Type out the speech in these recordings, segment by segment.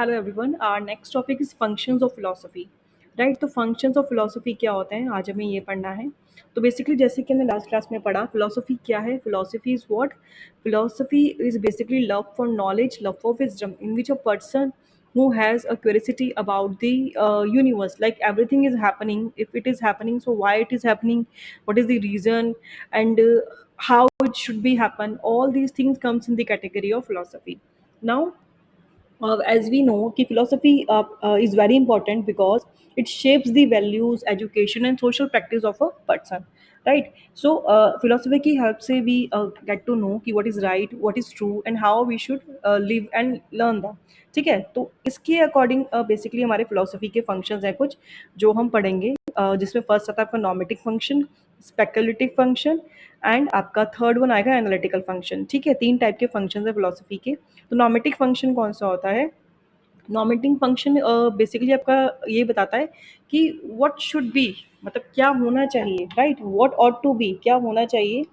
Hello everyone. Our next topic is functions of philosophy. Right, तो functions of philosophy क्या होते हैं, आज हमें ये पढ़ना है। तो बेसिकली जैसे कि हमने लास्ट क्लास में पढ़ा, फिलोसफी क्या है। Philosophy is what? Philosophy is basically love for knowledge, love for wisdom, in which a person who has a curiosity about the universe, like everything is happening, if it is happening, so why it is happening, what is the reason, and how it should be happen. All these things comes in the category of philosophy. Now, as we know कि philosophy is very important because it shapes the values, education and social practice of a person, right? So philosophy की help से we get to know कि what is right, what is true and how we should live and learn that. ठीक है, तो इसके according basically हमारे philosophy के functions हैं कुछ जो हम पढ़ेंगे, जिसमें फर्स्ट आता है आपका नॉमेटिक फंक्शन, स्पेकुलेटिव फंक्शन एंड आपका थर्ड वन आएगा एनालिटिकल फंक्शन। ठीक है, तीन टाइप के फंक्शंस है फिलोसफी के। तो नॉमेटिक फंक्शन कौन सा होता है? नॉमेटिक फंक्शन बेसिकली आपका ये बताता है कि व्हाट शुड बी, मतलब क्या होना चाहिए, right? What ought to be, क्या होना चाहिए।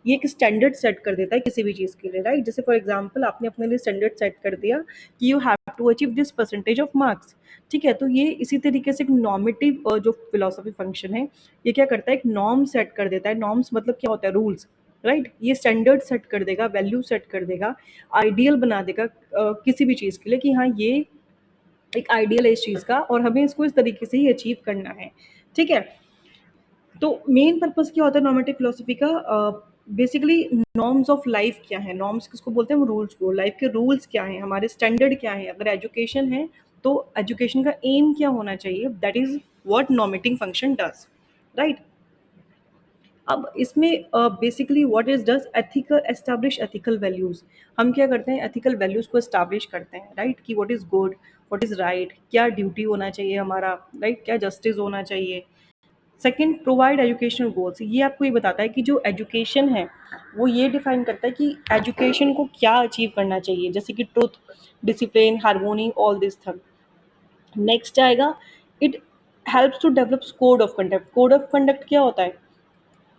ये एक स्टैंडर्ड सेट कर देता है किसी भी चीज़ के लिए, राइट? जैसे फॉर एग्जांपल आपने अपने लिए स्टैंडर्ड सेट कर दिया कि you have to achieve this percentage of marks. ठीक है, तो ये इसी तरीके से एक नॉर्मेटिव जो फिलोसफी फंक्शन है, ये क्या करता है, एक नॉर्म सेट कर देता है। नॉर्म्स मतलब क्या होता है? Rules, right? ये स्टैंडर्ड सेट कर देगा, वैल्यू सेट कर देगा, आइडियल बना देगा किसी भी चीज़ के लिए कि हाँ, ये एक आइडियल है इस चीज़ का और हमें इसको इस तरीके से ही अचीव करना है। ठीक है, तो मेन पर्पस क्या होता है नॉर्मेटिव फिलोसफी का? बेसिकली नॉर्म्स ऑफ लाइफ क्या है, नॉर्म्स किसको बोलते हैं? हम रूल्स को। लाइफ के रूल्स क्या हैं, हमारे स्टैंडर्ड क्या है। अगर एजुकेशन है तो एजुकेशन का एम क्या होना चाहिए, that is what normating function does, right? अब इसमें basically what is does ethical, establish ethical values. हम क्या करते हैं? एथिकल वैल्यूज को एस्टैब्लिश करते हैं, राइट? कि what is good, what is right, क्या ड्यूटी होना चाहिए हमारा, राइट? क्या जस्टिस होना चाहिए। Second, provide educational goals. ये आपको ये बताता है कि जो एजुकेशन है वो ये डिफाइन करता है कि एजुकेशन को क्या अचीव करना चाहिए, जैसे कि truth, discipline, harmony, all this thing. Next आएगा, it helps to develop code of conduct. Code of conduct क्या होता है?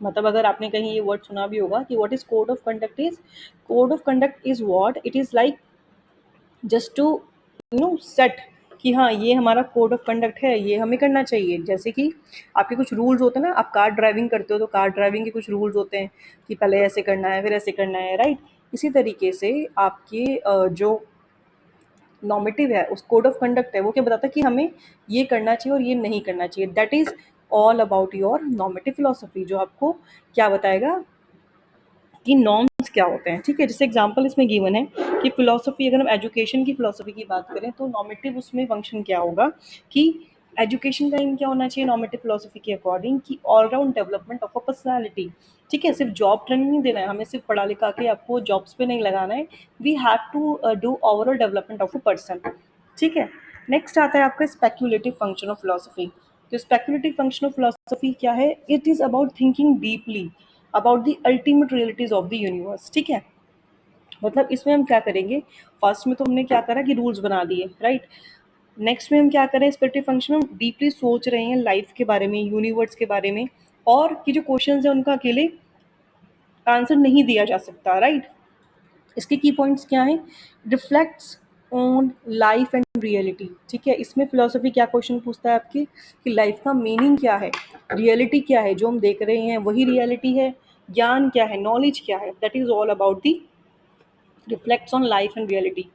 मतलब अगर आपने कहीं ये वर्ड सुना भी होगा कि what is code of conduct is, code of conduct is what it is like just to set कि हाँ, ये हमारा कोड ऑफ कंडक्ट है, ये हमें करना चाहिए। जैसे कि आपके कुछ रूल्स होते हैं ना, आप कार ड्राइविंग करते हो तो कार ड्राइविंग के कुछ रूल्स होते हैं कि पहले ऐसे करना है फिर ऐसे करना है, राइट? इसी तरीके से आपके जो नॉर्मेटिव है, उस कोड ऑफ कंडक्ट है, वो क्या बताता है कि हमें ये करना चाहिए और ये नहीं करना चाहिए। That is all about your normative philosophy, जो आपको क्या बताएगा कि नॉर्म्स क्या होते हैं। ठीक है, जैसे एग्जांपल इसमें गिवन है कि फिलोसफी, अगर हम एजुकेशन की फिलोसफी की बात करें तो नॉर्मेटिव उसमें फंक्शन क्या होगा कि एजुकेशन का एम क्या होना चाहिए नॉर्मेटिव फिलोसफी के अकॉर्डिंग, कि all round development of a personality. ठीक है, सिर्फ जॉब ट्रेनिंग नहीं देना है हमें, सिर्फ पढ़ा लिखा के आपको जॉब्स पे नहीं लगाना है। We have to do overall development of a person. ठीक है, नेक्स्ट आता है आपका स्पेक्यूलेटिव फंक्शन ऑफ फिलोसफी। तो स्पेक्यूलेटिव फंक्शन ऑफ फिलोसफी क्या है? It is about thinking deeply about the ultimate realities of the universe. ठीक है, मतलब इसमें हम क्या करेंगे? फर्स्ट में तो हमने क्या करा कि रूल्स बना दिए, राइट? नेक्स्ट में हम क्या करें? स्पेक्टिव फंक्शन, हम डीपली सोच रहे हैं लाइफ के बारे में, यूनिवर्स के बारे में, और कि जो क्वेश्चंस है उनका अकेले आंसर नहीं दिया जा सकता, राइट? इसके की पॉइंट्स क्या हैं? Reflects on life and reality. ठीक है, इसमें फिलोसफी क्या क्वेश्चन पूछता है आपकी कि लाइफ का मीनिंग क्या है, रियलिटी क्या है, जो हम देख रहे हैं वही रियलिटी है, ज्ञान क्या है, नॉलेज क्या है। That is all about the reflects on life and reality.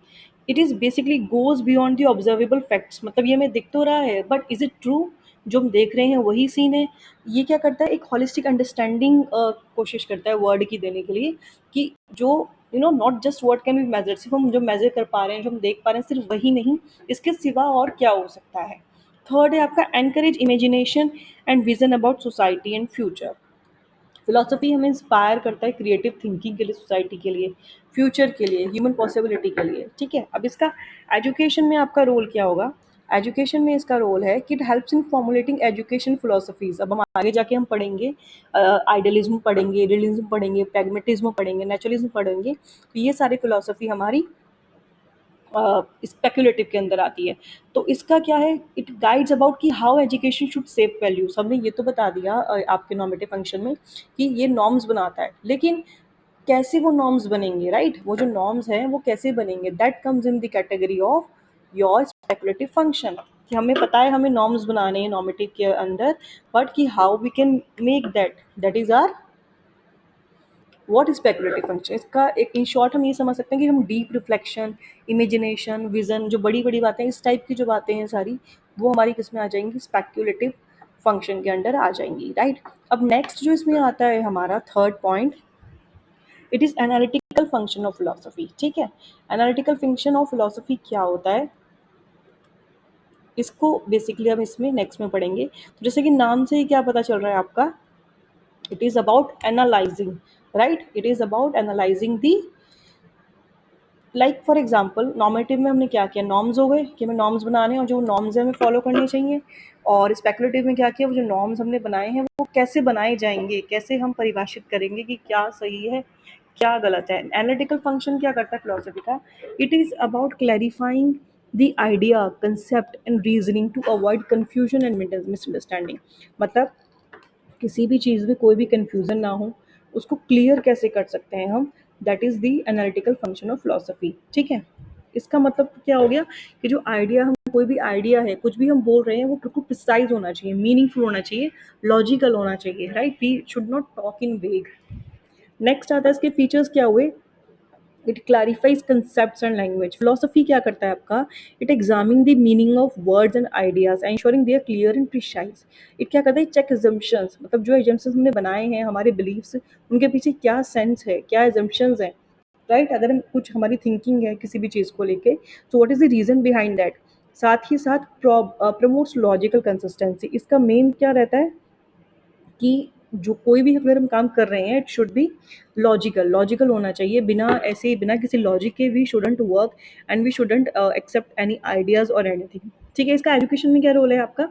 It is basically goes beyond the observable facts, मतलब ये हमें दिख तो रहा है बट इज इट ट्रू, जो हम देख रहे हैं वही सीन है। ये क्या करता है? एक होलिस्टिक अंडरस्टैंडिंग कोशिश करता है वर्ड की देने के लिए, कि जो not just word can be measure, सिर्फ हम जो मेजर कर पा रहे हैं, जो हम देख पा रहे हैं, सिर्फ वही नहीं, इसके सिवा और क्या हो सकता है। थर्ड है आपका encourage imagination and vision about society and future. Philosophy हमें इंस्पायर करता है क्रिएटिव थिंकिंग के लिए, सोसाइटी के लिए, फ्यूचर के लिए, ह्यूमन पॉसिबिलिटी के लिए। ठीक है, अब इसका एजुकेशन में आपका रोल क्या होगा? एजुकेशन में इसका रोल है कि it helps in formulating education philosophies. अब हम आगे जाके हम पढ़ेंगे, आइडियलिज्म पढ़ेंगे, रियलिज्म पढ़ेंगे, प्रैग्मेटिज्म पढ़ेंगे, नेचुरलिज्म पढ़ेंगे। तो ये सारी फिलोसफी हमारी स्पेक्युलेटिव के अंदर आती है। तो इसका क्या है? इट गाइड्स अबाउट कि how education should save values. हमने ये तो बता दिया आपके नॉर्मेटिव फंक्शन में कि ये नॉर्म्स बनाता है, लेकिन कैसे वो नॉर्म्स बनेंगे, राइट? वो जो नॉर्म्स हैं वो कैसे बनेंगे, that comes in the category of your speculative function, कि हमें पता है हमें नॉर्म्स बनाने हैं नॉर्मेटिव के अंदर, बट कि how we can make that is are what is speculative function. इसका एक इन शॉर्ट हम ये समझ सकते हैं कि हम डीप रिफ्लेक्शन, इमेजिनेशन, विजन, जो बड़ी बड़ी बातें इस टाइप की जो बातें हैं सारी, वो हमारी किस में आ जाएंगी, स्पेकुलेटिव फंक्शन के अंडर आ जाएंगी, राइट। अब नेक्स्ट जो इसमें आता है हमारा third point, it is analytical function of philosophy. ठीक है, एनालिटिकल फंक्शन ऑफ फिलोसफी क्या होता है, इसको बेसिकली हम इसमें नेक्स्ट में पढ़ेंगे। तो जैसे कि नाम से ही क्या पता चल रहा है आपका, it is about analysing, right, it is about analysing the, like for example normative में हमने क्या किया, नॉर्म्स हो गए कि हमें नॉर्म्स बनाने हैं और जो नॉर्म्स हैं हमें फॉलो करने चाहिए, और स्पेकुलेटिव में क्या किया, वो जो नॉर्म्स हमने बनाए हैं वो कैसे बनाए जाएंगे, कैसे हम परिभाषित करेंगे कि क्या सही है क्या गलत है। एनालिटिकल फंक्शन क्या करता है फिलोसफी का, it is about clarifying the idea, concept and reasoning to avoid confusion and misunderstanding. मतलब किसी भी चीज़ में कोई भी कन्फ्यूज़न ना हो, उसको क्लियर कैसे कर सकते हैं हम, that is the analytical function of philosophy. ठीक है, इसका मतलब क्या हो गया कि जो आइडिया, हम कोई भी आइडिया है, कुछ भी हम बोल रहे हैं वो बिल्कुल प्रिसाइज होना चाहिए, मीनिंगफुल होना चाहिए, लॉजिकल होना चाहिए, right, we should not talk in vague. Next आता है इसके फीचर्स क्या हुए, it clarifies concepts and language. Philosophy क्या करता है आपका, it examine the meaning of words and ideas ensuring they are clear and precise. It क्या करता है, चेक एजम्पशंस, मतलब जो एजम्पशंस हमने बनाए हैं, हमारे बिलीव्स, उनके पीछे क्या सेंस है, क्या एजम्पशंस है, राइट। अगर हम कुछ हमारी थिंकिंग है किसी भी चीज़ को लेके, तो what is the reason behind that. साथ ही साथ प्रमोट्स लॉजिकल कंसिस्टेंसी। इसका मेन क्या रहता है कि जो कोई भी अगर हम काम कर रहे हैं, it should be logical, logical होना चाहिए, बिना ऐसे बिना किसी लॉजिक के we shouldn't work and we shouldn't accept any ideas और एनीथिंग। ठीक है, इसका एजुकेशन में क्या रोल है आपका,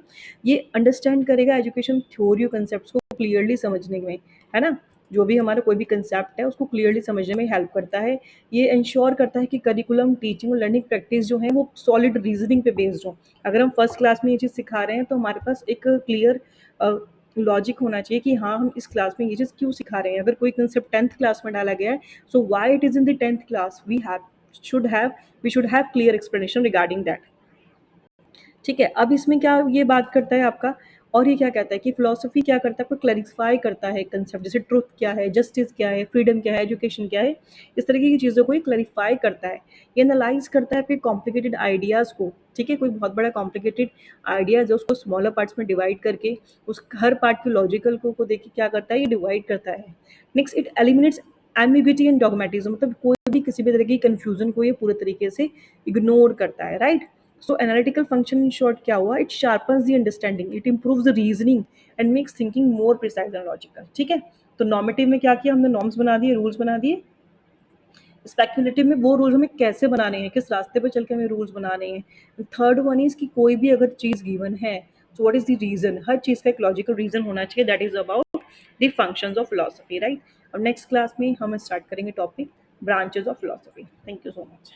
ये अंडरस्टैंड करेगा एजुकेशन थ्योरी और कंसेप्ट को क्लियरली समझने में, है ना। जो भी हमारा कोई भी कंसेप्ट है उसको क्लियरली समझने में हेल्प करता है। ये इंश्योर करता है कि करिकुलम, टीचिंग और लर्निंग प्रैक्टिस जो है वो सॉलिड रीजनिंग पे बेस्ड हो। अगर हम फर्स्ट क्लास में ये चीज़ सिखा रहे हैं तो हमारे पास एक क्लियर लॉजिक होना चाहिए कि हाँ हम इस क्लास में ये चीज़ क्यों सिखा रहे हैं। अगर कोई कंसेप्ट 10th क्लास में डाला गया है, so why it is in the 10th class, should have we should have clear explanation regarding that. ठीक है, अब इसमें क्या ये बात करता है आपका, और ये क्या कहता है कि फिलोसफी क्या करता है, आपको क्लैरिफाई करता है कंसेप्ट, जैसे ट्रुथ क्या है, जस्टिस क्या है, फ्रीडम क्या है, एजुकेशन क्या है, इस तरीके की चीज़ों को ये क्लैरिफाई करता है। ये एनालाइज करता है फिर कॉम्प्लिकेटेड आइडियाज़ को। ठीक है, कोई बहुत बड़ा कॉम्प्लिकेटेड आइडिया जो उसको स्मॉलर पार्ट्स में डिवाइड करके उस हर पार्ट के लॉजिकल को देख के क्या करता है, ये डिवाइड करता है। Next, it eliminates ambiguity and dogmatism, मतलब कोई भी किसी भी तरह की कंफ्यूजन को ये पूरे तरीके से इग्नोर करता है, right. So analytical function in short क्या हुआ, it sharpens the understanding, it improves the reasoning and makes thinking more precise and logical. ठीक है, तो नॉर्मेटिव में क्या किया हमने, नॉर्म्स बना दिए, रूल्स बना दिए। स्पेक्युलेटिव में वो रूल्स हमें कैसे बनाने हैं, किस रास्ते पर चल के हमें रूल्स बनाने हैं। थर्ड वन इज कि कोई भी अगर चीज़ गिवन है, तो व्हाट इज द रीजन, हर चीज़ का एक लॉजिकल रीजन होना चाहिए, that is about the functions of philosophy, right. अब नेक्स्ट क्लास में हम स्टार्ट करेंगे topic branches of philosophy. Thank you so much.